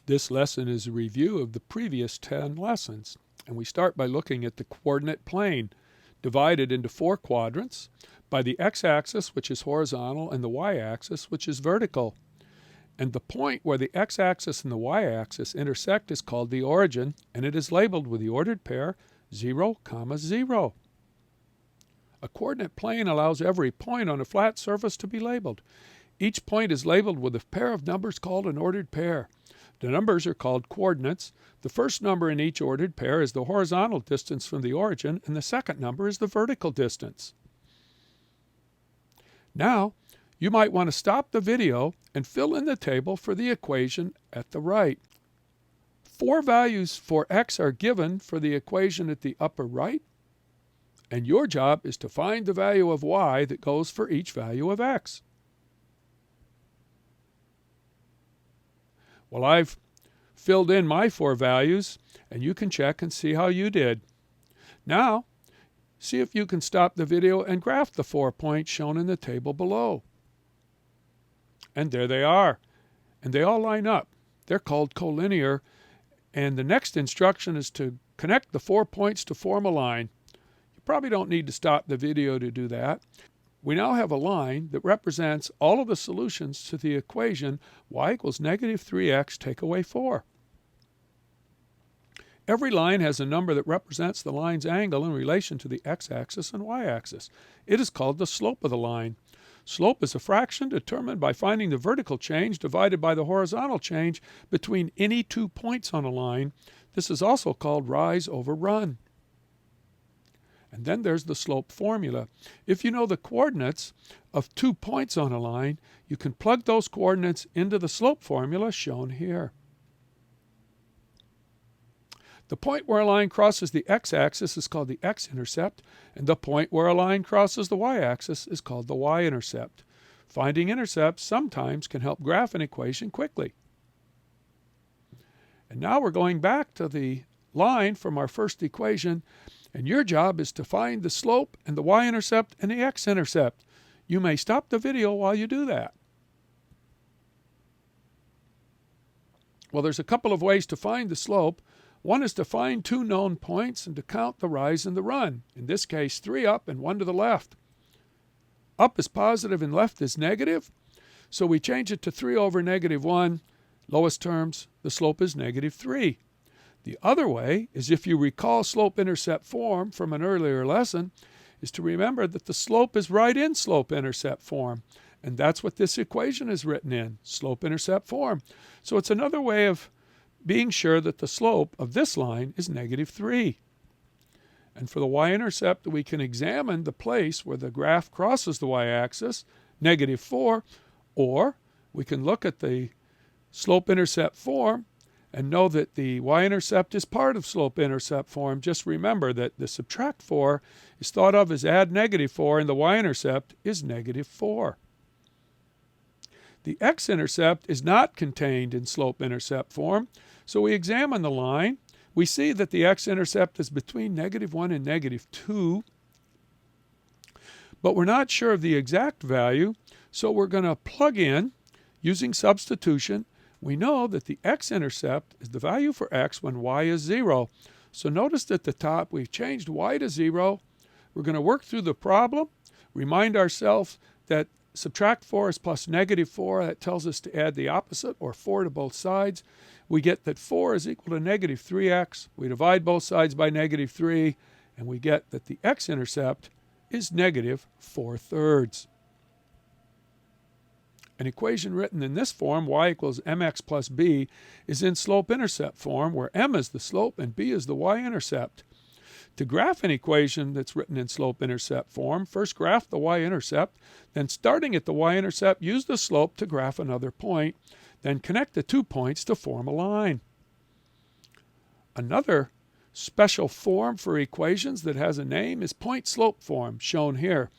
This lesson is a review of the previous 10 lessons, and we start by looking at the coordinate plane, divided into 4 quadrants by the x-axis, which is horizontal, and the y-axis, which is vertical. And the point where the x-axis and the y-axis intersect is called the origin, and it is labeled with the ordered pair 0, 0. A coordinate plane allows every point on a flat surface to be labeled. Each point is labeled with a pair of numbers called an ordered pair. The numbers are called coordinates. The first number in each ordered pair is the horizontal distance from the origin, and the second number is the vertical distance. Now, you might want to stop the video and fill in the table for the equation at the right. 4 values for x are given for the equation at the upper right, and your job is to find the value of y that goes for each value of x. Well, I've filled in my 4 values, and you can check and see how you did. Now, see if you can stop the video and graph the 4 points shown in the table below. And there they are, and they all line up. They're called collinear, and the next instruction is to connect the 4 points to form a line. You probably don't need to stop the video to do that. We now have a line that represents all of the solutions to the equation y equals negative 3x take away 4. Every line has a number that represents the line's angle in relation to the x-axis and y-axis. It is called the slope of the line. Slope is a fraction determined by finding the vertical change divided by the horizontal change between any 2 points on a line. This is also called rise over run. And then there's the slope formula. If you know the coordinates of 2 points on a line, you can plug those coordinates into the slope formula shown here. The point where a line crosses the x-axis is called the x-intercept, and the point where a line crosses the y-axis is called the y-intercept. Finding intercepts sometimes can help graph an equation quickly. And now we're going back to the line from our first equation, and your job is to find the slope and the y-intercept and the x-intercept. You may stop the video while you do that. Well, there's a couple of ways to find the slope. One is to find 2 known points and to count the rise and the run. In this case, 3 up and 1 to the left. Up is positive and left is negative, so we change it to 3 over negative 1. Lowest terms, the slope is negative 3. The other way is, if you recall slope-intercept form from an earlier lesson, is to remember that the slope is right in slope-intercept form. And that's what this equation is written in, slope-intercept form. So it's another way of being sure that the slope of this line is negative 3. And for the y-intercept, we can examine the place where the graph crosses the y-axis, negative 4, or we can look at the slope-intercept form and know that the y-intercept is part of slope-intercept form. Just remember that the subtract 4 is thought of as add negative 4, and the y-intercept is negative 4. The x-intercept is not contained in slope-intercept form, so we examine the line. We see that the x-intercept is between negative 1 and negative 2, but we're not sure of the exact value, so we're going to plug in using substitution. We know that the x-intercept is the value for x when y is 0. So notice at the top we've changed y to 0. We're going to work through the problem, remind ourselves that subtract 4 is plus negative 4. That tells us to add the opposite, or 4, to both sides. We get that 4 is equal to negative 3x. We divide both sides by negative 3, and we get that the x-intercept is negative 4/3. An equation written in this form, y equals mx plus b, is in slope-intercept form, where m is the slope and b is the y-intercept. To graph an equation that's written in slope-intercept form, first graph the y-intercept, then starting at the y-intercept, use the slope to graph another point, then connect the 2 points to form a line. Another special form for equations that has a name is point-slope form, shown here.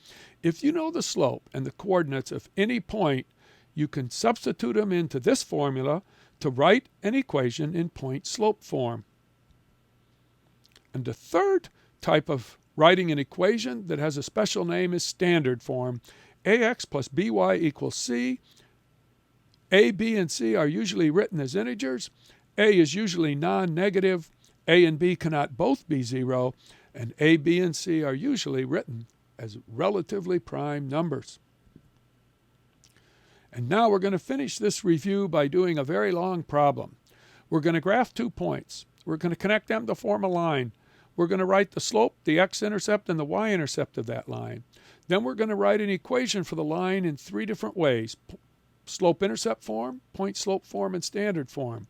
If you know the slope and the coordinates of any point, you can substitute them into this formula to write an equation in point-slope form. And the third type of writing an equation that has a special name is standard form. ax plus by equals c. A, b, and c are usually written as integers, A is usually non-negative, A and B cannot both be 0, and A, B, and C are usually written as relatively prime numbers. And now we're going to finish this review by doing a very long problem. We're going to graph 2 points. We're going to connect them to form a line. We're going to write the slope, the x-intercept, and the y-intercept of that line. Then we're going to write an equation for the line in 3 different ways: slope-intercept form, point-slope form, and standard form.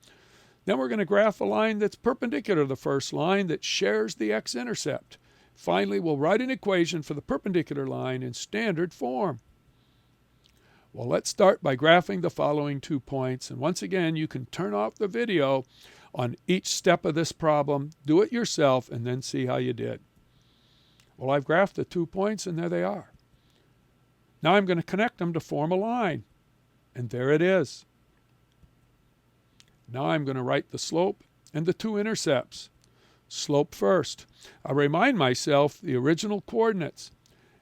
Then we're going to graph a line that's perpendicular to the first line that shares the x-intercept. Finally, we'll write an equation for the perpendicular line in standard form. Well, let's start by graphing the following 2 points. And once again, you can turn off the video on each step of this problem, do it yourself, and then see how you did. Well, I've graphed the 2 points, and there they are. Now I'm going to connect them to form a line. And there it is. Now I'm going to write the slope and the 2 intercepts. Slope first. I'll remind myself the original coordinates,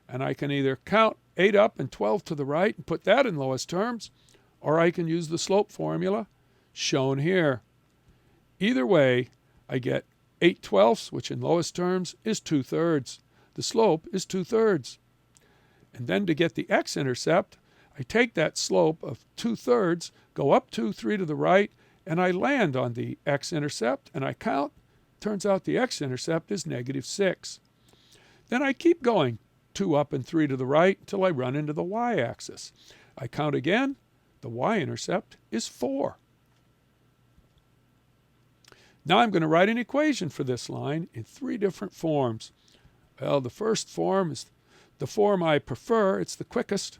and I can either count 8 up and 12 to the right and put that in lowest terms, or I can use the slope formula shown here. Either way, I get 8/12, which in lowest terms is 2/3. The slope is 2/3. And then to get the x-intercept, I take that slope of 2/3, go up 2, 3 to the right, and I land on the x-intercept, and I count. Turns out the x-intercept is -6. Then I keep going 2 up and 3 to the right until I run into the y-axis. I count again. The y-intercept is 4. Now I'm going to write an equation for this line in 3 different forms. Well, the first form is the form I prefer. It's the quickest.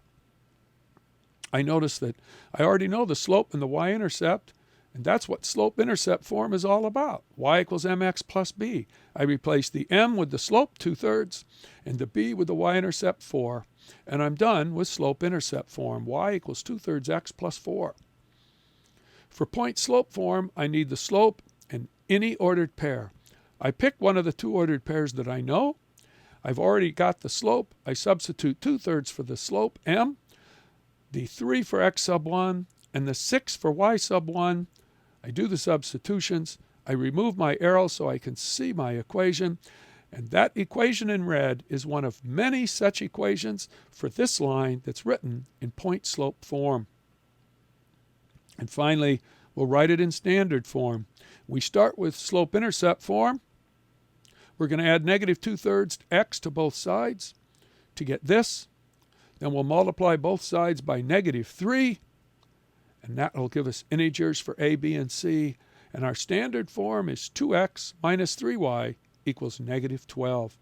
I notice that I already know the slope and the y-intercept, and that's what slope-intercept form is all about. Y equals mx plus b. I replace the m with the slope, 2/3, and the b with the y-intercept, 4. And I'm done with slope-intercept form. Y equals 2/3 x plus 4. For point-slope form, I need the slope and any ordered pair. I pick one of the 2 ordered pairs that I know. I've already got the slope. I substitute 2/3 for the slope, m, the 3 for x sub 1, and the 6 for y sub 1. I do the substitutions. I remove my arrow so I can see my equation. And that equation in red is one of many such equations for this line that's written in point-slope form. And finally, we'll write it in standard form. We start with slope-intercept form. We're going to add -2/3 x to both sides to get this. Then we'll multiply both sides by -3, and that will give us integers for a, b, and c. And our standard form is 2x minus 3y equals -12.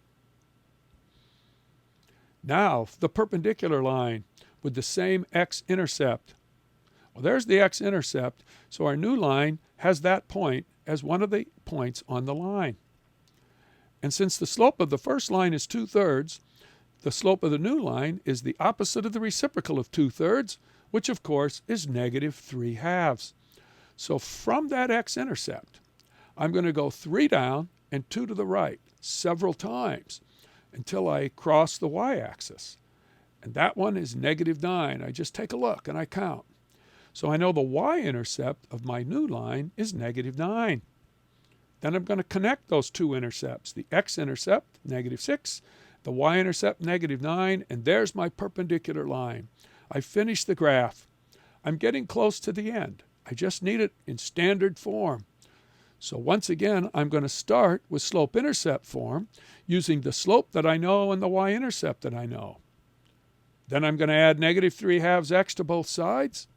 Now, the perpendicular line with the same x-intercept. Well, there's the x-intercept, so our new line has that point as one of the points on the line. And since the slope of the first line is 2/3, the slope of the new line is the opposite of the reciprocal of 2/3, which of course is -3/2. So from that x-intercept, I'm going to go 3 down and 2 to the right several times until I cross the y-axis. And that one is -9. I just take a look and I count. So I know the y-intercept of my new line is -9. Then I'm going to connect those 2 intercepts, the x-intercept, -6, the y-intercept, -9, and there's my perpendicular line. I finished the graph. I'm getting close to the end. I just need it in standard form. So once again, I'm going to start with slope-intercept form using the slope that I know and the y-intercept that I know. Then I'm going to add -3/2 x to both sides.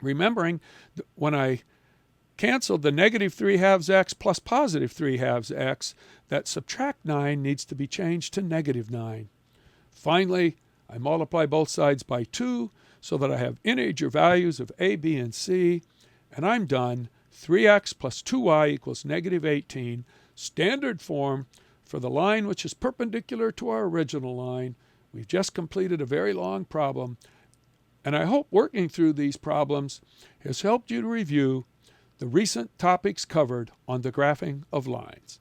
Remembering that when I canceled the -3/2 x plus +3/2 x, that subtract 9 needs to be changed to -9. Finally, I multiply both sides by 2 so that I have integer values of a, b, and c, and I'm done. 3x plus 2y equals -18, standard form for the line which is perpendicular to our original line. We've just completed a very long problem, and I hope working through these problems has helped you to review the recent topics covered on the graphing of lines.